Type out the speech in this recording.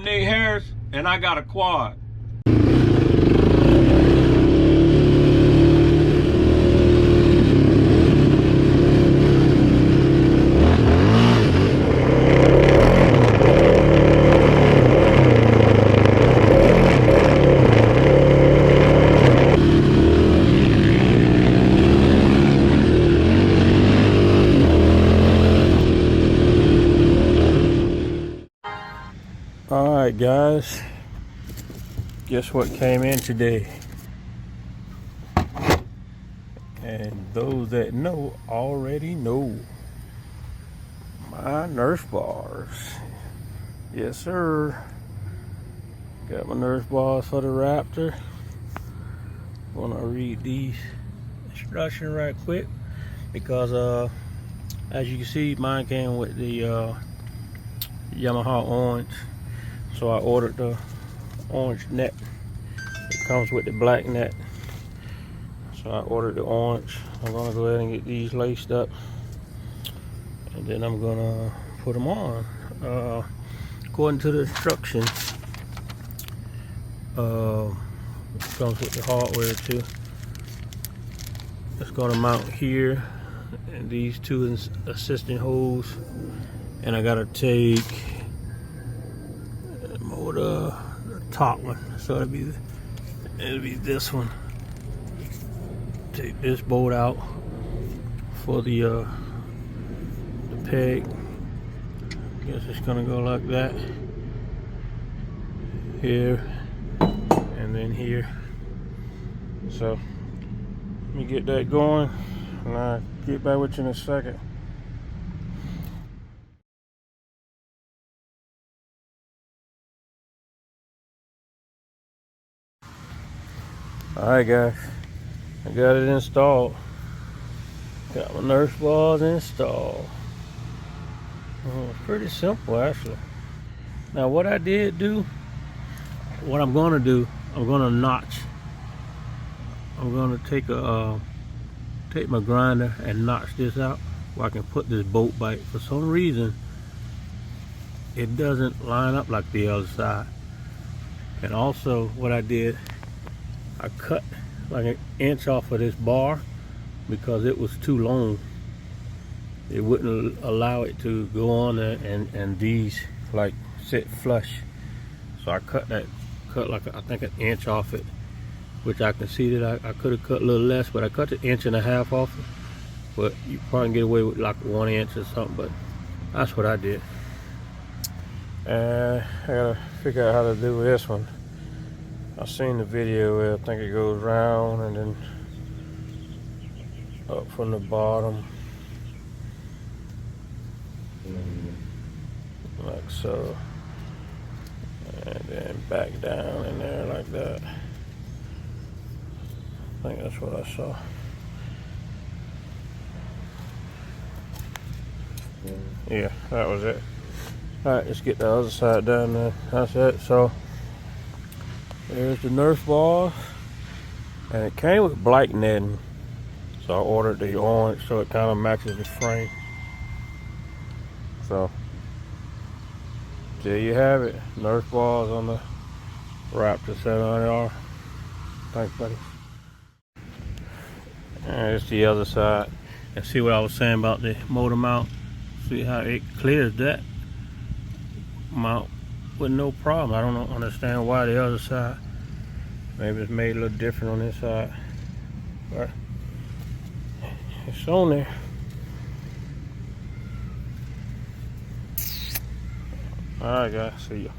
Nate Harris, and I got a quad. Alright guys, guess what came in today? And those that know already know. My Nerf bars. Yes sir. Got my Nerf bars for the Raptor. Wanna read these instructions right quick because as you can see, mine came with the Yamaha orange. So I ordered the orange net. It comes with the black net. So I ordered the orange. I'm gonna go ahead and get these laced up, and then I'm gonna put them on. According to the instructions, it comes with the hardware too. It's gonna mount here, and these two assisting holes, and I gotta take the top one, so it'll be this one. Take this bolt out for the peg. Guess it's gonna go like that here and then here. So let me get that going, and I'll get back with you in a second. Alright guys, I got it installed. Got my Nerf balls installed. It's pretty simple actually. Now what I did do, what I'm gonna do, I'm gonna notch. I'm gonna take my grinder and notch this out where I can put this bolt back. For some reason, it doesn't line up like the other side. And also what I did, I cut like an inch off of this bar because it was too long. It wouldn't allow it to go on there and these like sit flush. So I cut like I think an inch off it, which I can see that I could have cut a little less, but I cut an inch and a half off it. But you probably can get away with like 1 inch or something, but that's what I did. And I gotta figure out how to do this one. I've seen the video where I think it goes round and then up from the bottom, like so, and then back down in there like that. I think that's what I saw. Yeah, that was it. Alright, let's get the other side done then. That's it. So there's the Nerf ball, and it came with black netting, so I ordered the orange so it kind of matches the frame. So there you have it, Nerf balls on the Raptor 700R. Thanks buddy. And it's the other side, and see what I was saying about the motor mount. See how it clears that mount with no problem. I don't understand why the other side, maybe it's made a little different on this side, but it's on there. Alright guys, see ya.